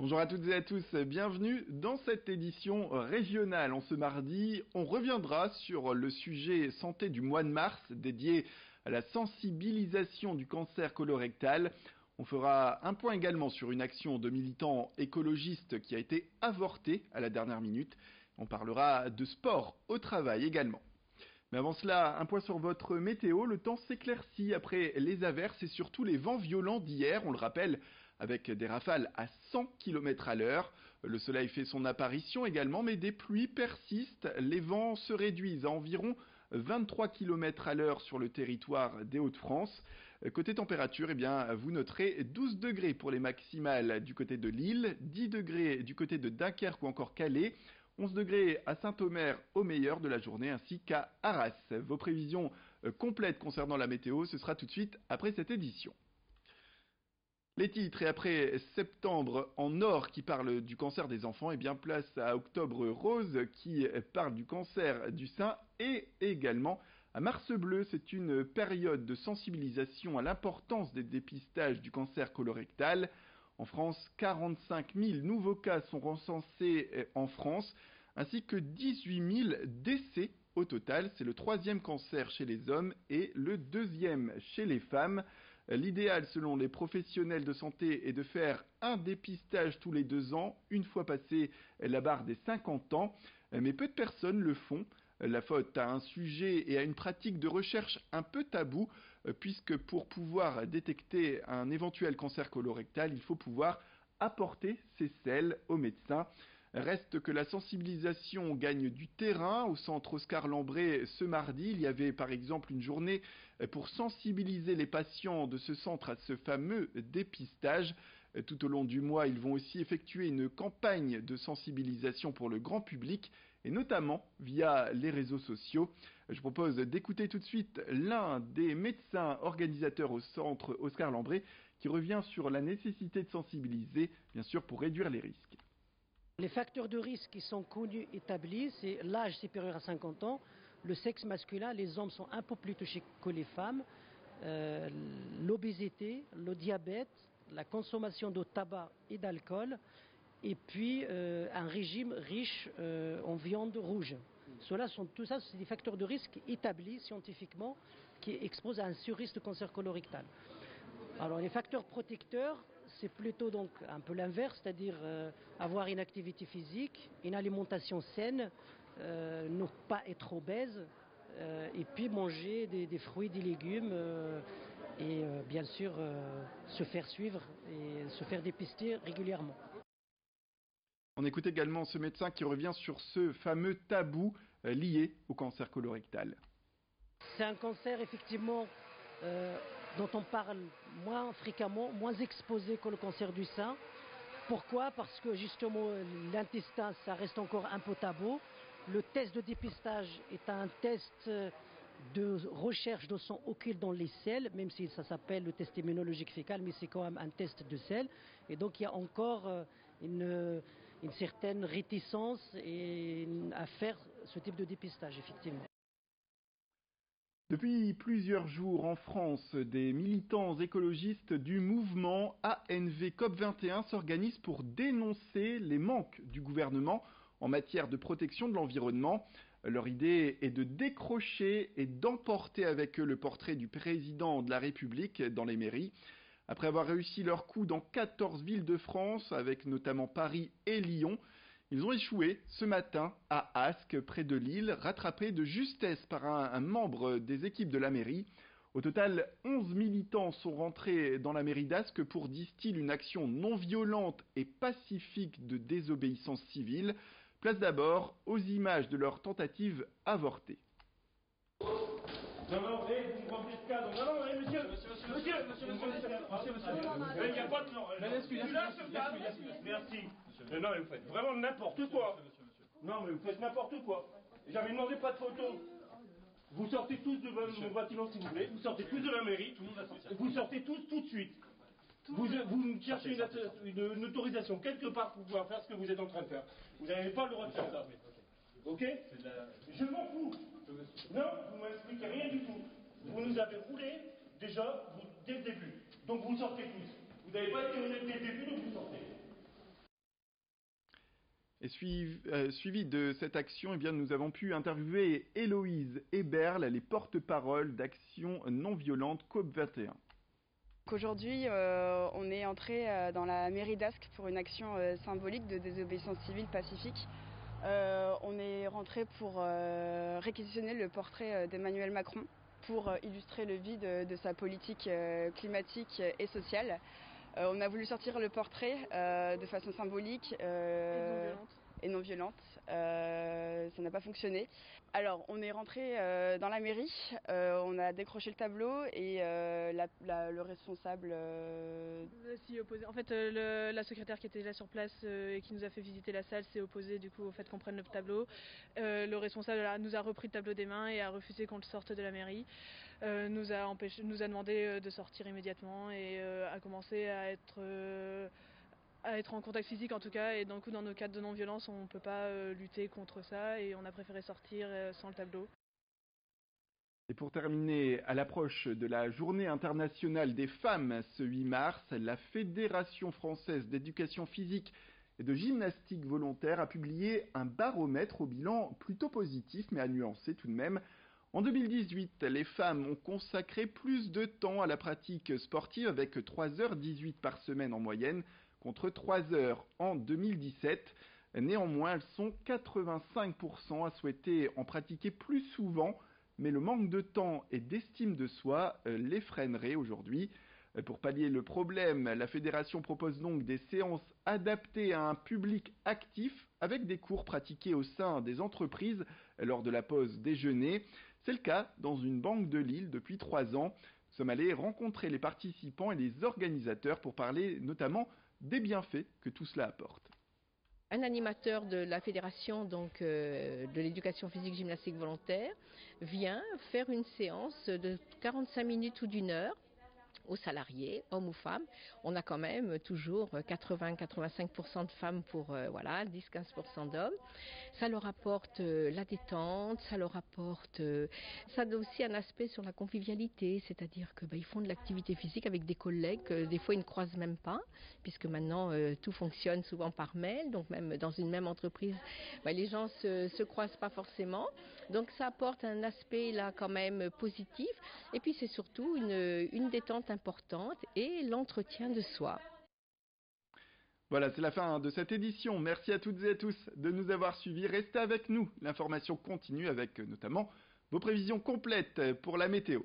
Bonjour à toutes et à tous, bienvenue dans cette édition régionale. En ce mardi, on reviendra sur le sujet santé du mois de mars dédié à la sensibilisation du cancer colorectal. On fera un point également sur une action de militants écologistes qui a été avortée à la dernière minute. On parlera de sport au travail également. Mais avant cela, un point sur votre météo. Le temps s'éclaircit après les averses et surtout les vents violents d'hier. On le rappelle, avec des rafales à 100 km à l'heure. Le soleil fait son apparition également, mais des pluies persistent. Les vents se réduisent à environ 23 km à l'heure sur le territoire des Hauts-de-France. Côté température, eh bien, vous noterez 12 degrés pour les maximales du côté de Lille, 10 degrés du côté de Dunkerque ou encore Calais, 11 degrés à Saint-Omer au meilleur de la journée ainsi qu'à Arras. Vos prévisions complètes concernant la météo, ce sera tout de suite après cette édition. Les titres, et après septembre en or qui parle du cancer des enfants, et bien place à octobre rose qui parle du cancer du sein et également à mars bleu. C'est une période de sensibilisation à l'importance des dépistages du cancer colorectal. En France, 45 000 nouveaux cas sont recensés en France, ainsi que 18 000 décès au total. C'est le troisième cancer chez les hommes et le deuxième chez les femmes. L'idéal, selon les professionnels de santé, est de faire un dépistage tous les 2 ans, une fois passé la barre des 50 ans. Mais peu de personnes le font. La faute à un sujet et à une pratique de recherche un peu tabou, puisque pour pouvoir détecter un éventuel cancer colorectal, il faut pouvoir apporter ces selles aux médecins. Reste que la sensibilisation gagne du terrain. Au centre Oscar Lambré, ce mardi, il y avait par exemple une journée pour sensibiliser les patients de ce centre à ce fameux dépistage. Tout au long du mois, ils vont aussi effectuer une campagne de sensibilisation pour le grand public, et notamment via les réseaux sociaux. Je propose d'écouter tout de suite l'un des médecins organisateurs au centre Oscar Lambré qui revient sur la nécessité de sensibiliser, bien sûr, pour réduire les risques. Les facteurs de risque qui sont connus, établis, c'est l'âge supérieur à 50 ans, le sexe masculin, les hommes sont un peu plus touchés que les femmes, l'obésité, le diabète, la consommation de tabac et d'alcool, et puis un régime riche en viande rouge. Tout ça, c'est des facteurs de risque établis scientifiquement qui exposent à un surrisque de cancer colorectal. Alors les facteurs protecteurs, c'est plutôt donc un peu l'inverse, c'est-à-dire avoir une activité physique, une alimentation saine, ne pas être obèse, et puis manger des fruits, des légumes, et bien sûr se faire suivre et se faire dépister régulièrement. On écoute également ce médecin qui revient sur ce fameux tabou lié au cancer colorectal. C'est un cancer effectivement dont on parle moins fréquemment, moins exposé que le cancer du sein. Pourquoi? Parce que justement l'intestin, ça reste encore un peu tabou. Le test de dépistage est un test de recherche de sang occulte dans les selles, même si ça s'appelle le test immunologique fécal, mais c'est quand même un test de selles. Et donc il y a encore une certaine réticence à faire ce type de dépistage, effectivement. Depuis plusieurs jours en France, des militants écologistes du mouvement ANV COP21 s'organisent pour dénoncer les manques du gouvernement en matière de protection de l'environnement. Leur idée est de décrocher et d'emporter avec eux le portrait du président de la République dans les mairies. Après avoir réussi leur coup dans 14 villes de France, avec notamment Paris et Lyon, ils ont échoué ce matin à Ascq, près de Lille, rattrapés de justesse par un membre des équipes de la mairie. Au total, 11 militants sont rentrés dans la mairie d'Ascq pour, disent-ils, une action non violente et pacifique de désobéissance civile. Place d'abord aux images de leur tentative avortée. Non, non, vous me remplissez ce cadre. Non, non, monsieur, il n'y a pas de non. Merci. Non, mais vous faites vraiment n'importe quoi. Non, mais vous faites n'importe quoi. J'avais demandé pas de photos. Vous sortez tous de mon bâtiment si vous voulez. Vous sortez tous de la mairie. Vous sortez tous tout de suite. Vous me cherchez une autorisation quelque part pour pouvoir faire ce que vous êtes en train de faire. Vous n'avez pas le droit de faire ça. Ok? Je m'en fous. Non, vous ne m'expliquez rien du tout. Vous nous avez roulé déjà dès le début. Donc vous sortez tous. Vous n'avez pas été honnête dès le début, donc vous sortez. Et suivi de cette action, eh bien, nous avons pu interviewer Héloïse Héberle, les porte-parole d'Action non violente COP21. Aujourd'hui, on est entré dans la mairie d'Ascq pour une action symbolique de désobéissance civile pacifique. On est rentré pour réquisitionner le portrait d'Emmanuel Macron pour illustrer le vide de sa politique climatique et sociale. On a voulu sortir le portrait de façon symbolique et non violente. Ça n'a pas fonctionné. Alors, on est rentré dans la mairie, on a décroché le tableau et le responsable s'y opposait. En fait, la secrétaire qui était là sur place et qui nous a fait visiter la salle s'est opposée du coup au fait qu'on prenne le tableau. Le responsable nous a repris le tableau des mains et a refusé qu'on le sorte de la mairie. Nous a demandé de sortir immédiatement et a commencé à être en contact physique en tout cas, et dans nos cadres de non-violence on ne peut pas lutter contre ça et on a préféré sortir sans le tableau. Et pour terminer, à l'approche de la Journée internationale des femmes ce 8 mars, la Fédération française d'éducation physique et de gymnastique volontaire a publié un baromètre au bilan plutôt positif mais à nuancer tout de même. En 2018, les femmes ont consacré plus de temps à la pratique sportive avec 3h18 par semaine en moyenne, contre 3 heures en 2017. Néanmoins, elles sont 85% à souhaiter en pratiquer plus souvent, mais le manque de temps et d'estime de soi les freinerait aujourd'hui. Pour pallier le problème, la fédération propose donc des séances adaptées à un public actif avec des cours pratiqués au sein des entreprises lors de la pause déjeuner. C'est le cas dans une banque de Lille depuis 3 ans. Nous sommes allés rencontrer les participants et les organisateurs pour parler notamment des bienfaits que tout cela apporte. Un animateur de la fédération de l'éducation physique gymnastique volontaire vient faire une séance de 45 minutes ou d'1 heure aux salariés, hommes ou femmes. On a quand même toujours 80-85% de femmes pour 10-15% d'hommes. Ça leur apporte la détente, ça leur apporte... ça a aussi un aspect sur la convivialité, c'est-à-dire que ils font de l'activité physique avec des collègues que des fois ils ne croisent même pas, puisque maintenant tout fonctionne souvent par mail, donc même dans une même entreprise, les gens se croisent pas forcément. Donc ça apporte un aspect là quand même positif, et puis c'est surtout une détente importante et l'entretien de soi. Voilà, c'est la fin de cette édition. Merci à toutes et à tous de nous avoir suivis. Restez avec nous. L'information continue avec notamment vos prévisions complètes pour la météo.